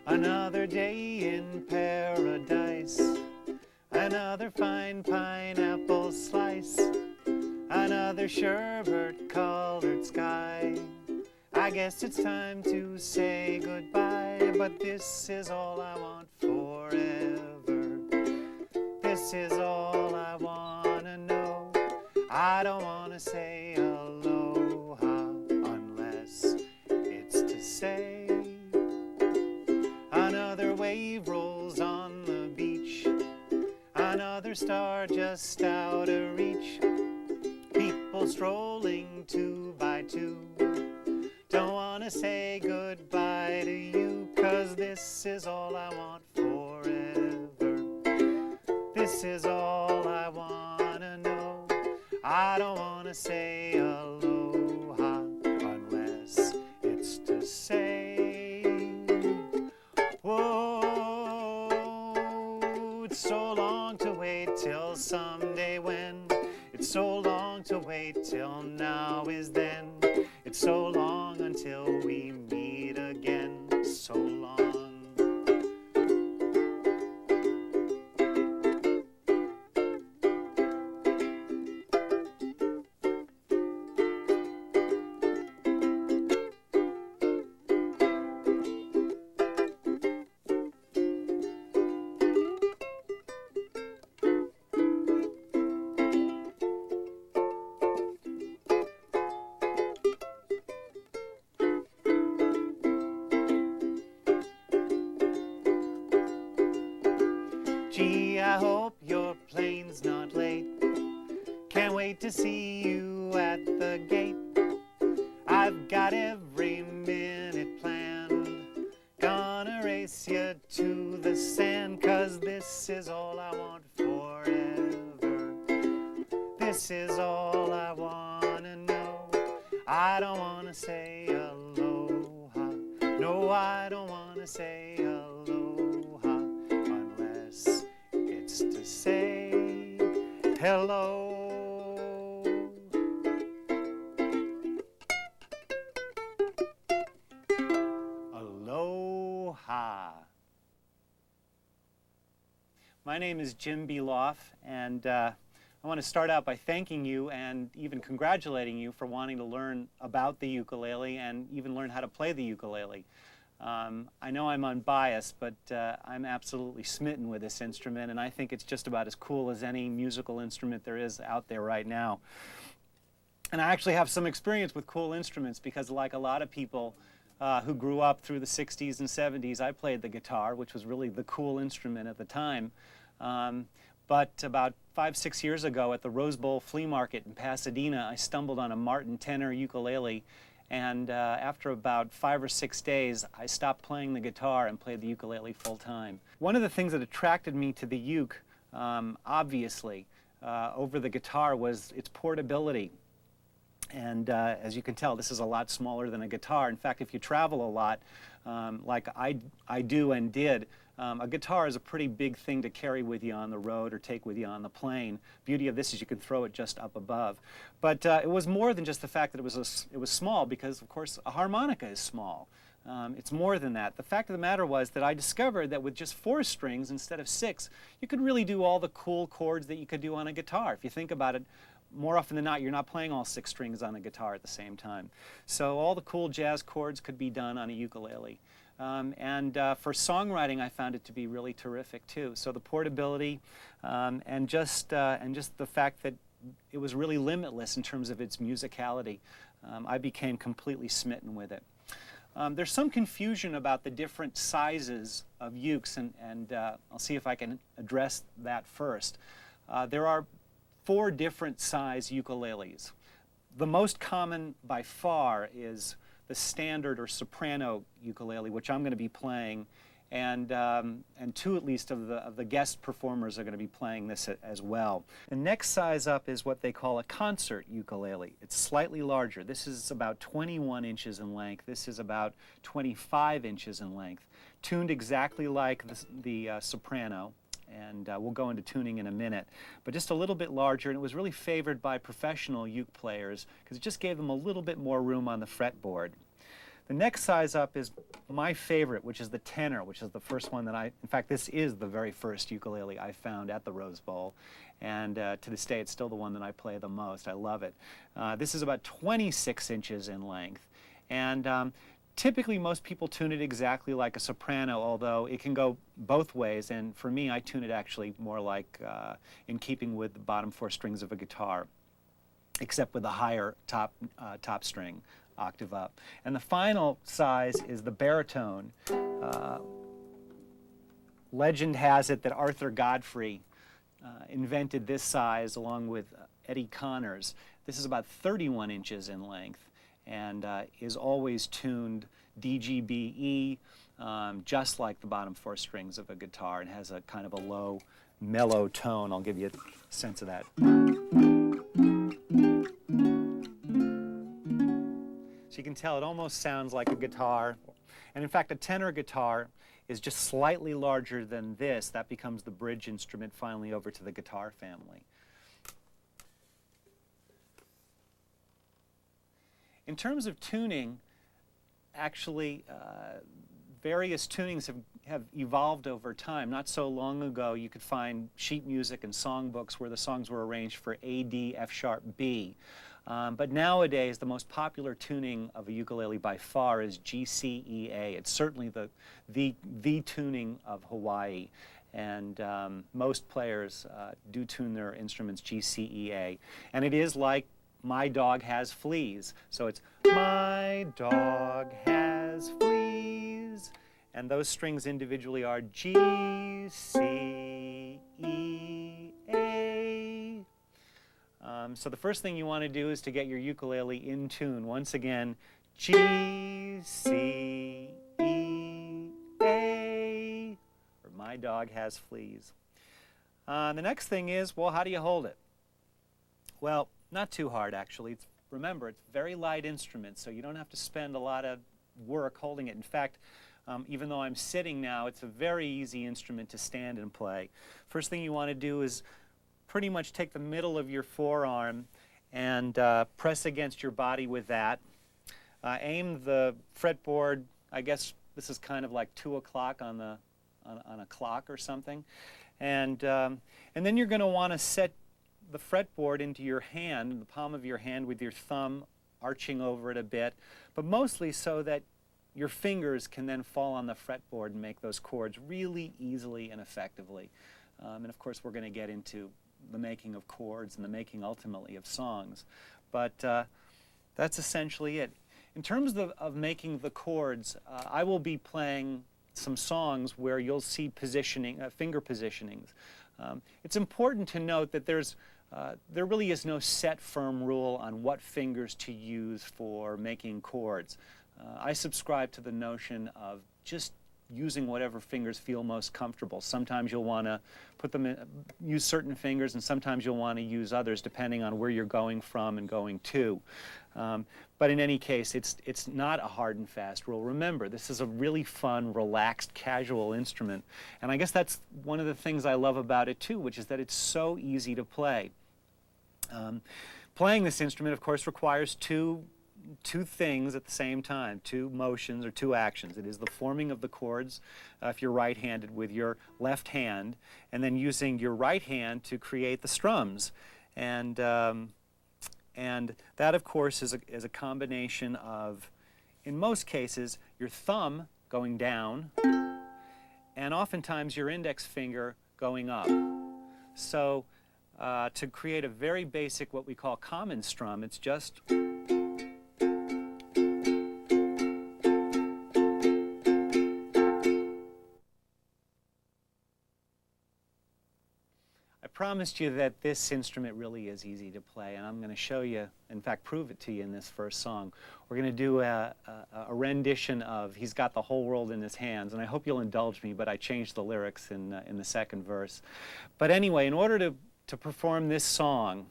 Another day in paradise, another fine pineapple slice, another sherbet-colored sky. I guess it's time to say goodbye, but this is all I want forever. This is all I wanna know. I don't wanna say aloha unless it's to say another wave rolls on the beach, another star just out of reach, people strolling two by two. Don't wanna say goodbye to you, 'cause this is all I want forever. This is all I wanna know. I don't wanna say aloha unless it's to say, whoa, it's so long to wait till someday when. It's so long to wait till now is then. It's so long until we meet again. So long. Gee, I hope your plane's not late. Can't wait to see you at the gate. I've got every minute planned. Gonna race you to the sand, 'cause this is all I want forever. This is all I wanna know. I don't wanna say aloha. No, I don't wanna say aloha unless it's to say hello. Aloha. My name is Jim Beloff, and I want to start out by thanking you and even congratulating you for wanting to learn about the ukulele and even learn how to play the ukulele. I know I'm unbiased, but I'm absolutely smitten with this instrument, and I think it's just about as cool as any musical instrument there is out there right now. And I actually have some experience with cool instruments because, like a lot of people who grew up through the 60s and 70s, I played the guitar, which was really the cool instrument at the time. But about 5-6 years ago at the Rose Bowl Flea Market in Pasadena, I stumbled on a Martin tenor ukulele. And after about 5 or 6 days, I stopped playing the guitar and played the ukulele full time. One of the things that attracted me to the uke, obviously, over the guitar was its portability. And as you can tell, this is a lot smaller than a guitar. In fact, if you travel a lot, like I do and did, a guitar is a pretty big thing to carry with you on the road or take with you on the plane. Beauty of this is you can throw it just up above. But it was more than just the fact that it was small, because of course a harmonica is small. It's more than that. The fact of the matter was that I discovered that with just 4 strings instead of 6, you could really do all the cool chords that you could do on a guitar. If you think about it, more often than not, you're not playing all 6 strings on a guitar at the same time. So all the cool jazz chords could be done on a ukulele. For songwriting, I found it to be really terrific too. So the portability and just the fact that it was really limitless in terms of its musicality, I became completely smitten with it. There's some confusion about the different sizes of ukes, and I'll see if I can address that first. There are 4 different size ukuleles. The most common by far is the standard or soprano ukulele, which I'm going to be playing, and 2 at least of the guest performers are going to be playing this as well. The next size up is what they call a concert ukulele. It's slightly larger. This is about 21 inches in length. This is about 25 inches in length, tuned exactly like the soprano. And we'll go into tuning in a minute, but just a little bit larger, and it was really favored by professional uke players because it just gave them a little bit more room on the fretboard. The next size up is my favorite, which is the tenor, which is the first one that in fact, this is the very first ukulele I found at the Rose Bowl. And to this day, it's still the one that I play the most. I love it. This is about 26 inches in length. And typically, most people tune it exactly like a soprano, although it can go both ways. And for me, I tune it actually more like in keeping with the bottom 4 strings of a guitar, except with the higher top string, octave up. And the final size is the baritone. Legend has it that Arthur Godfrey invented this size along with Eddie Connors. This is about 31 inches in length and is always tuned DGBE, just like the bottom 4 strings of a guitar, and has a kind of a low, mellow tone. I'll give you a sense of that. So you can tell it almost sounds like a guitar. And in fact, a tenor guitar is just slightly larger than this. That becomes the bridge instrument finally over to the guitar family. In terms of tuning, actually, various tunings have evolved over time. Not so long ago, you could find sheet music and songbooks where the songs were arranged for A, D, F sharp, B. But nowadays, the most popular tuning of a ukulele by far is G, C, E, A. It's certainly the tuning of Hawaii. And most players do tune their instruments G, C, E, A. And it is like My Dog Has Fleas. So it's My Dog Has Fleas. And those strings individually are G, C, E, A. So the first thing you want to do is to get your ukulele in tune. Once again, G, C, E, A, or My Dog Has Fleas. The next thing is, well, how do you hold it? Well, not too hard, actually. Remember, it's a very light instrument, so you don't have to spend a lot of work holding it. In fact, even though I'm sitting now, it's a very easy instrument to stand and play. First thing you want to do is pretty much take the middle of your forearm and press against your body with that. Aim the fretboard, I guess this is kind of like 2 o'clock on a clock or something. And then you're going to want to set the fretboard into your hand, in the palm of your hand, with your thumb arching over it a bit, but mostly so that your fingers can then fall on the fretboard and make those chords really easily and effectively. And of course, we're going to get into the making of chords and the making ultimately of songs. But that's essentially it. In terms of making the chords, I will be playing some songs where you'll see positioning, finger positionings. It's important to note that there really is no set firm rule on what fingers to use for making chords. I subscribe to the notion of just using whatever fingers feel most comfortable. Sometimes you'll want to put them in, use certain fingers, and sometimes you'll want to use others depending on where you're going from and going to. But in any case, it's not a hard and fast rule. Remember, this is a really fun, relaxed, casual instrument. And I guess that's one of the things I love about it too, which is that it's so easy to play. Playing this instrument, of course, requires two things at the same time, 2 motions or 2 actions. It is the forming of the chords, if you're right-handed, with your left hand, and then using your right hand to create the strums. And that, of course, is a combination of, in most cases, your thumb going down, and oftentimes your index finger going up. So to create a very basic, what we call common strum, it's just promised you that this instrument really is easy to play, and I'm going to show you, in fact, prove it to you in this first song. We're going to do a rendition of He's Got the Whole World in His Hands, and I hope you'll indulge me, but I changed the lyrics in the second verse. But anyway, in order to perform this song,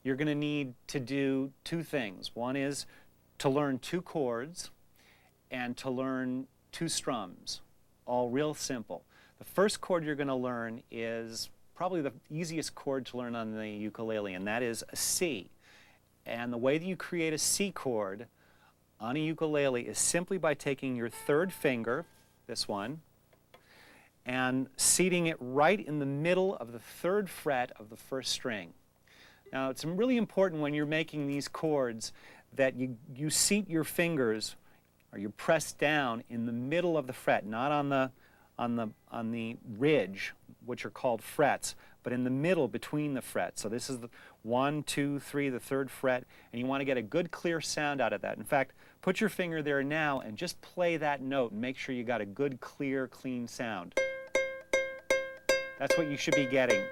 you're going to need to do 2 things. One is to learn 2 chords and to learn 2 strums, all real simple. The first chord you're going to learn is probably the easiest chord to learn on the ukulele, and that is a C. And the way that you create a C chord on a ukulele is simply by taking your third finger, this one, and seating it right in the middle of the third fret of the first string. Now, it's really important when you're making these chords that you seat your fingers, or you press down in the middle of the fret, not on the ridge, which are called frets, but in the middle between the frets. So this is the 1, 2, 3, the third fret, and you want to get a good clear sound out of that. In fact, put your finger there now and just play that note and make sure you got a good, clear, clean sound. That's what you should be getting.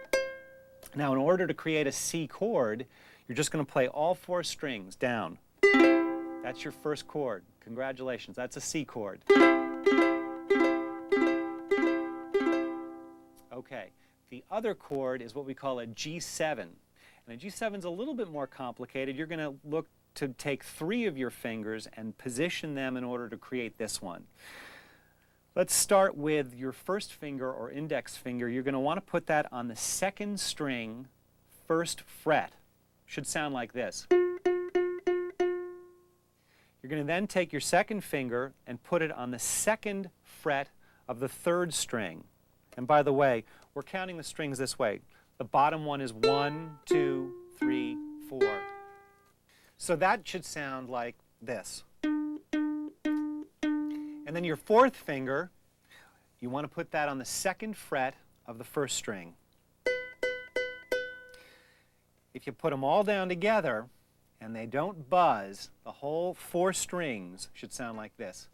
Now, in order to create a C chord, you're just going to play all 4 strings down. That's your first chord. Congratulations, that's a C chord. Okay, the other chord is what we call a G7. And a G7 is a little bit more complicated. You're going to look to take 3 of your fingers and position them in order to create this one. Let's start with your first finger or index finger. You're going to want to put that on the 2nd string, 1st fret. Should sound like this. You're going to then take your 2nd finger and put it on the 2nd fret of the 3rd string. And by the way, we're counting the strings this way. The bottom one is 1, 2, 3, 4. So that should sound like this. And then your 4th finger, you want to put that on the 2nd fret of the 1st string. If you put them all down together and they don't buzz, the whole 4 strings should sound like this.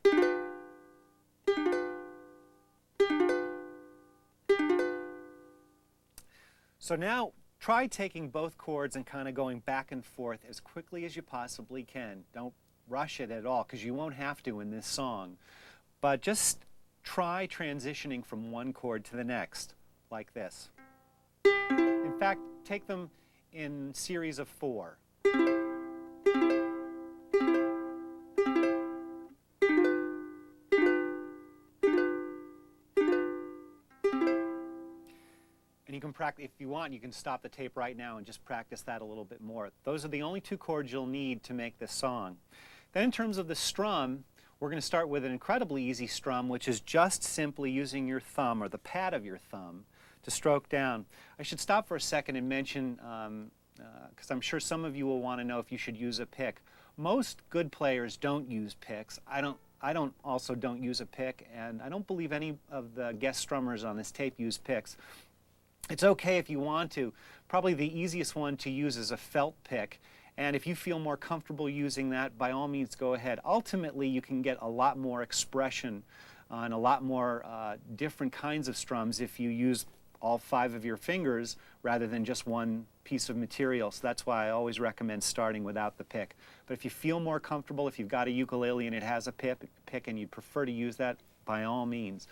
So now try taking both chords and kind of going back and forth as quickly as you possibly can. Don't rush it at all, because you won't have to in this song. But just try transitioning from one chord to the next, like this. In fact, take them in series of 4. And you can practice, if you want, you can stop the tape right now and just practice that a little bit more. Those are the only 2 chords you'll need to make this song. Then in terms of the strum, we're going to start with an incredibly easy strum, which is just simply using your thumb or the pad of your thumb to stroke down. I should stop for a second and mention, because I'm sure some of you will want to know if you should use a pick. Most good players don't use picks. I also don't use a pick, and I don't believe any of the guest strummers on this tape use picks. It's okay if you want to. Probably the easiest one to use is a felt pick. And if you feel more comfortable using that, by all means go ahead. Ultimately, you can get a lot more expression on a lot more different kinds of strums if you use all 5 of your fingers rather than just one piece of material. So that's why I always recommend starting without the pick. But if you feel more comfortable, if you've got a ukulele and it has a pick and you'd prefer to use that, by all means.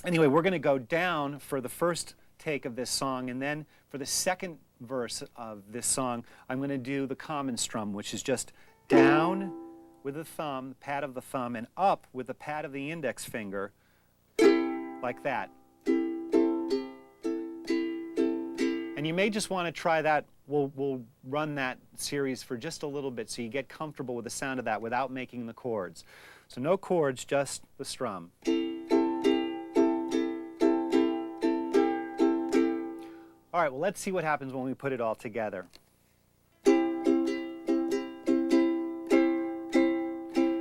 Anyway, we're going to go down for the first take of this song, and then for the second verse of this song, I'm going to do the common strum, which is just down with the thumb, the pad of the thumb, and up with the pad of the index finger, like that. And you may just want to try that. We'll run that series for just a little bit so you get comfortable with the sound of that without making the chords. So no chords, just the strum. All right, well, let's see what happens when we put it all together.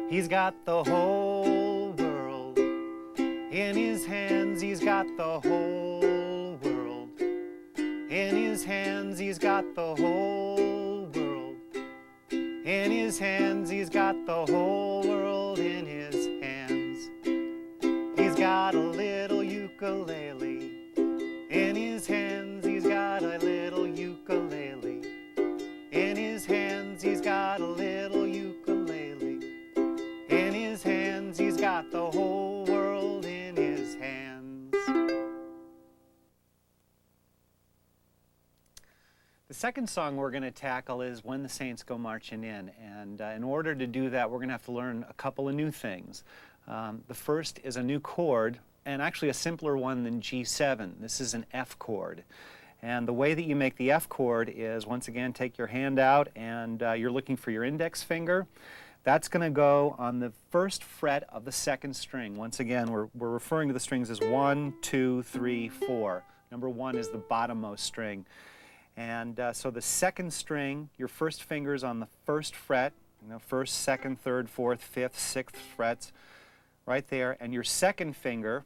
He's got the whole world in his hands. He's got the whole world in his hands. He's got the whole world in his hands. He's got the whole world in his hands. He's got a little ukulele in his hands. He's got a little ukulele in his hands. He's got a little ukulele in his hands. He's got the whole world in his hands. The second song we're going to tackle is When the Saints Go Marching In. And in order to do that, we're going to have to learn a couple of new things. The first is a new chord, and actually a simpler one than G7. This is an F chord. And the way that you make the F chord is, once again, take your hand out and you're looking for your index finger. That's going to go on the first fret of the second string. Once again, we're referring to the strings as 1, 2, 3, 4. Number 1 is the bottommost string. And so the second string, your first finger is on the first fret, first, second, third, fourth, fifth, sixth frets, right there. And your second finger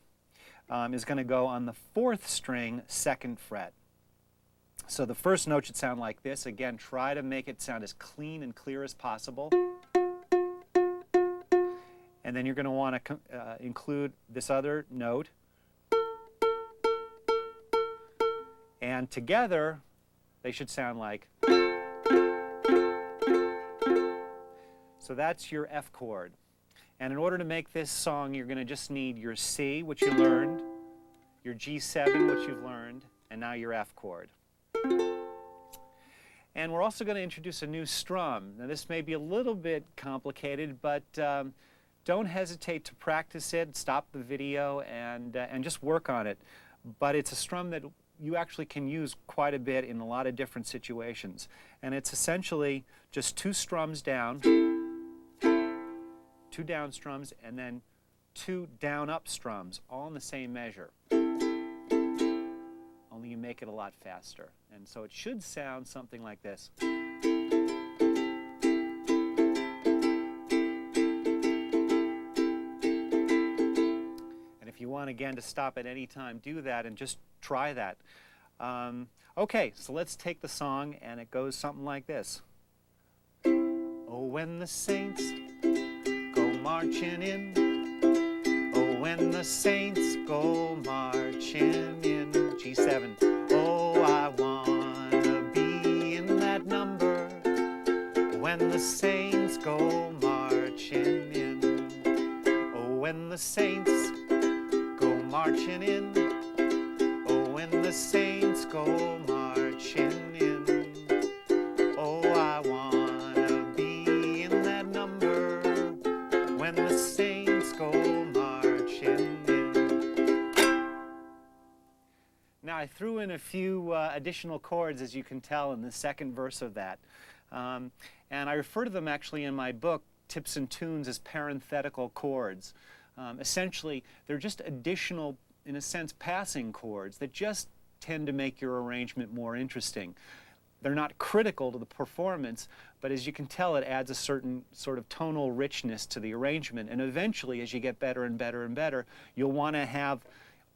is going to go on the fourth string, second fret. So the first note should sound like this. Again, try to make it sound as clean and clear as possible. And then you're going to want to include this other note. And together, they should sound like. So that's your F chord. And in order to make this song, you're going to just need your C, which you learned, your G7, which you've learned, and now your F chord. And we're also going to introduce a new strum. Now this may be a little bit complicated, but don't hesitate to practice it. Stop the video and just work on it. But it's a strum that you actually can use quite a bit in a lot of different situations. And it's essentially just 2 strums down, 2 down strums, and then 2 down up strums, all in the same measure. Only you make it a lot faster. And so it should sound something like this. If you want, again, to stop at any time, do that and just try that. Okay, so let's take the song, and it goes something like this. Oh, when the saints go marching in, oh, when the saints go marching in, G7. Oh, I want to be in that number, when the saints go marching in. Oh, when the saints marching in, oh, when the saints go marching in, oh, I want to be in that number, when the saints go marching in. Now, I threw in a few additional chords, as you can tell, in the second verse of that. And I refer to them actually in my book, Tips and Tunes, as parenthetical chords. Essentially, they're just additional, in a sense, passing chords that just tend to make your arrangement more interesting. They're not critical to the performance, but as you can tell, it adds a certain sort of tonal richness to the arrangement. And eventually, as you get better and better and better, you'll want to have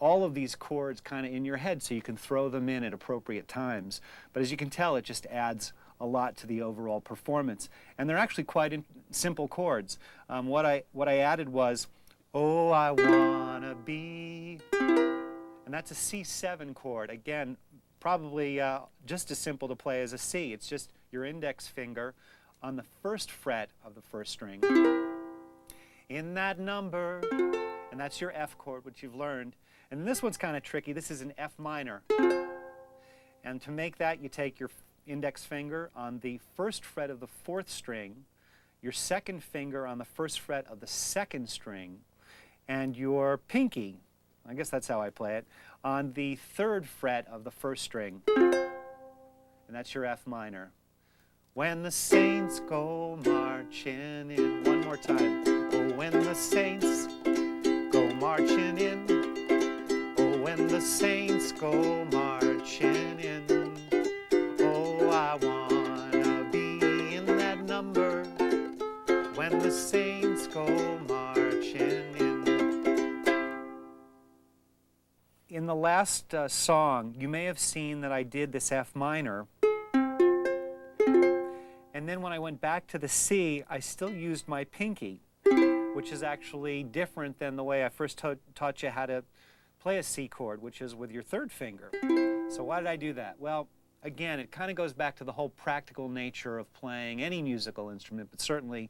all of these chords kind of in your head so you can throw them in at appropriate times. But as you can tell, it just adds a lot to the overall performance. And they're actually quite simple chords. What I added was, oh, I wanna be, and that's a C7 chord. Again, probably just as simple to play as a C. It's just your index finger on the first fret of the first string. In that number, and that's your F chord, which you've learned. And this one's kind of tricky. This is an F minor. And to make that, you take your index finger on the first fret of the fourth string, your second finger on the first fret of the second string, and your pinky, I guess that's how I play it, on the third fret of the first string. And that's your F minor. When the saints go marching in. One more time. Oh, when the saints go marching in. Oh, when the saints go marching in. Oh, I wanna be in that number. When the saints go marching in. In the last song, you may have seen that I did this F minor. And then when I went back to the C, I still used my pinky, which is actually different than the way I first taught you how to play a C chord, which is with your third finger. So why did I do that? Well, again, it kind of goes back to the whole practical nature of playing any musical instrument, but certainly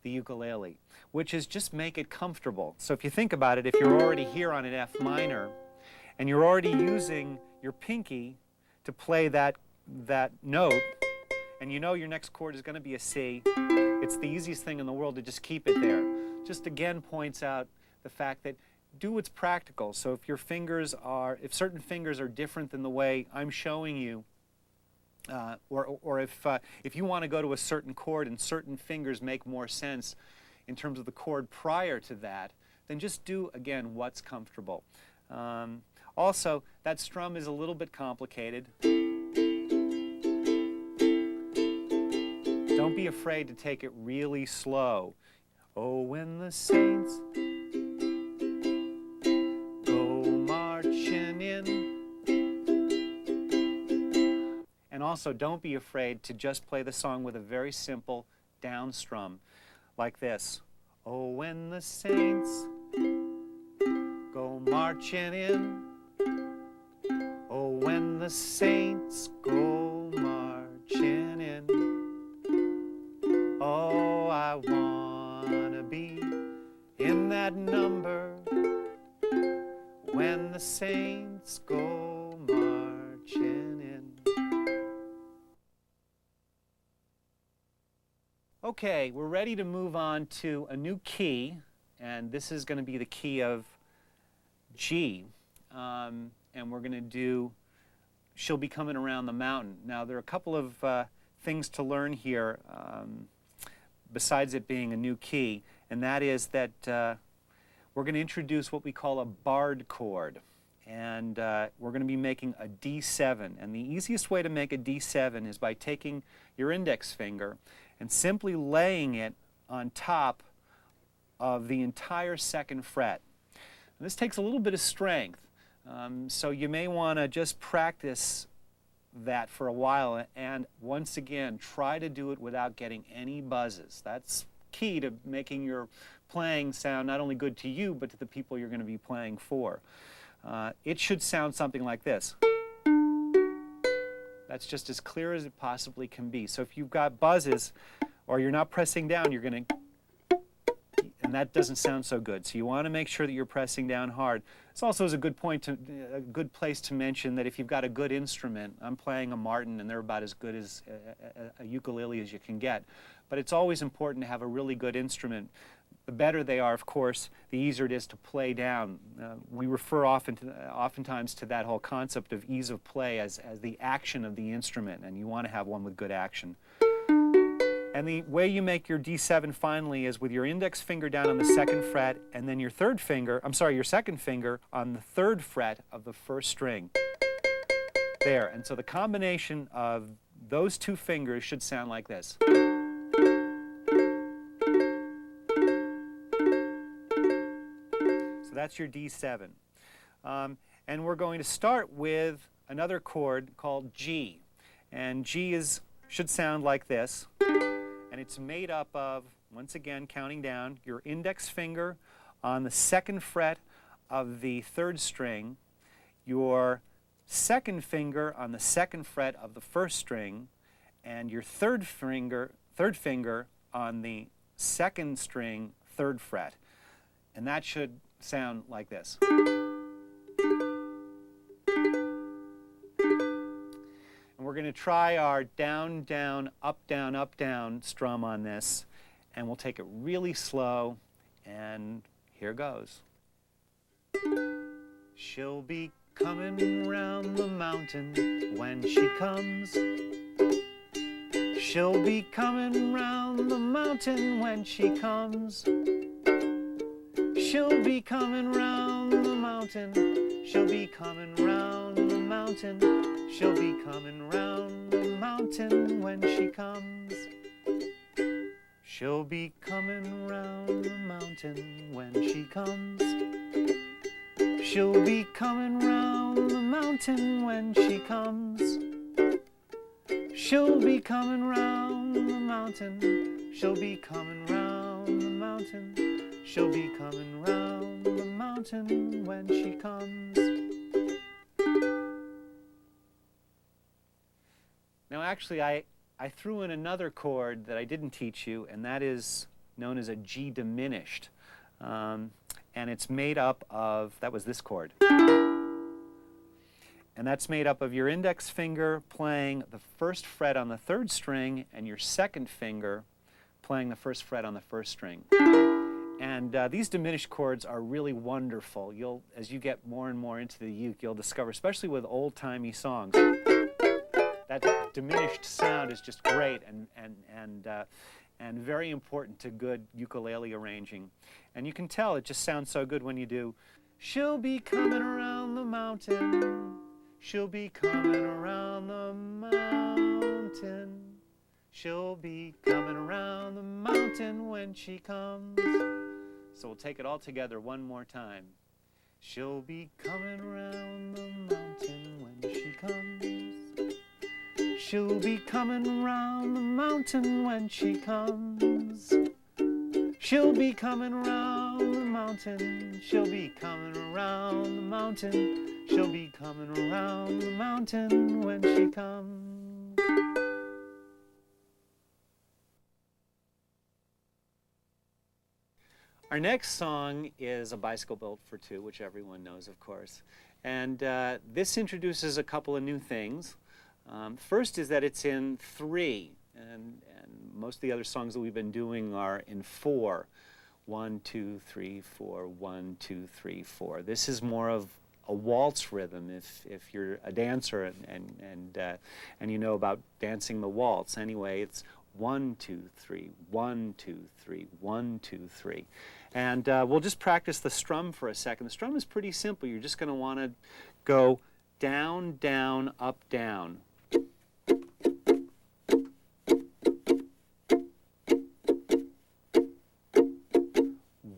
the ukulele, which is just make it comfortable. So if you think about it, if you're already here on an F minor, and you're already using your pinky to play that note, and you know your next chord is going to be a C, it's the easiest thing in the world to just keep it there. Just again points out the fact that do what's practical. So if your fingers are, if certain fingers are different than the way I'm showing you, or if you want to go to a certain chord and certain fingers make more sense in terms of the chord prior to that, then just do, again, what's comfortable. Also, that strum is a little bit complicated. Don't be afraid to take it really slow. Oh, when the saints go marching in. And also, don't be afraid to just play the song with a very simple down strum, like this. Oh, when the saints go marching in. Oh, when the saints go marching in. Oh, I wanna be in that number when the saints go marching in. Okay, we're ready to move on to a new key, and this is going to be the key of G. And we're going to do She'll Be Coming Around the Mountain. Now, there are a couple of things to learn here besides it being a new key, and that is that we're going to introduce what we call a barred chord. And we're going to be making a D7. And the easiest way to make a D7 is by taking your index finger and simply laying it on top of the entire second fret. And this takes a little bit of strength. So you may want to just practice that for a while, and once again, try to do it without getting any buzzes. That's key to making your playing sound not only good to you, but to the people you're going to be playing for. It should sound something like this. That's just as clear as it possibly can be. So if you've got buzzes, or you're not pressing down, you're going to, and that doesn't sound so good. So you want to make sure that you're pressing down hard. This also is a good place to mention that if you've got a good instrument, I'm playing a Martin and they're about as good as a ukulele as you can get, but it's always important to have a really good instrument. The better they are, of course, the easier it is to play down. We refer oftentimes to that whole concept of ease of play as the action of the instrument, and you want to have one with good action. And the way you make your D7 finally is with your index finger down on the second fret, and then your your second finger on the third fret of the first string. There, and so the combination of those two fingers should sound like this. So that's your D7. And we're going to start with another chord called G. And G should sound like this. And it's made up of, once again, counting down, your index finger on the second fret of the third string, your second finger on the second fret of the first string, and your third finger on the second string, third fret. And that should sound like this. And we're going to try our down, down, up, down strum on this, and we'll take it really slow, and here goes. She'll be coming round the mountain when she comes. She'll be coming round the mountain when she comes. She'll be coming round the mountain. She'll be coming round the mountain. She'll be coming round the mountain when she comes. She'll be coming round the mountain when she comes. She'll be coming round the mountain when she comes. She'll be coming round the mountain. She'll be coming round the mountain. She'll be coming round the mountain when she comes. Now actually I threw in another chord that I didn't teach you, and that is known as a G diminished. And it's made up of, that was this chord. And that's made up of your index finger playing the first fret on the third string and your second finger playing the first fret on the first string. And these diminished chords are really wonderful. As you get more and more into the uke, you'll discover, especially with old-timey songs, that diminished sound is just great and very important to good ukulele arranging. And you can tell it just sounds so good when you do, she'll be coming around the mountain, she'll be coming around the mountain, she'll be coming around the mountain when she comes. So we'll take it all together one more time. She'll be coming around the mountain when she comes. She'll be coming around the mountain when she comes. She'll be coming around the mountain. She'll be coming around the mountain. She'll be coming around the mountain when she comes. Our next song is A Bicycle Built for Two, which everyone knows, of course. And this introduces a couple of new things. First is that it's in 3, and most of the other songs that we've been doing are in 4. 1, 2, 3, 4, 1, 2, 3, 4. This is more of a waltz rhythm if you're a dancer and you know about dancing the waltz. Anyway, it's 1, 2, 3, 1, 2, 3, 1, 2, 3. And we'll just practice the strum for a second. The strum is pretty simple. You're just going to want to go down, down, up, down.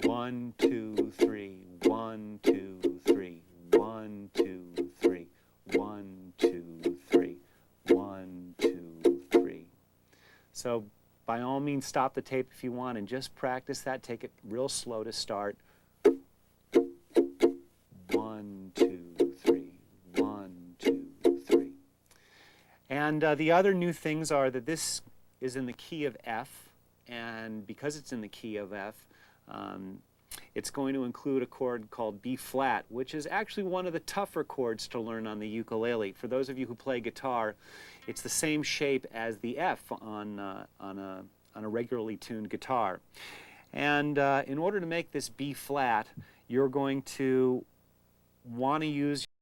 One, two, three, 1, 2, 3, 1, 2, 3, 1, 2, 3, 1, 2, 3. So by all means, stop the tape if you want and just practice that. Take it real slow to start. 1, 2, 3, 1, 2, 3. And the other new things are that this is in the key of F, and because it's in the key of F, it's going to include a chord called B flat, which is actually one of the tougher chords to learn on the ukulele. For those of you who play guitar, it's the same shape as the F on a regularly tuned guitar. And in order to make this B flat, you're going to want to use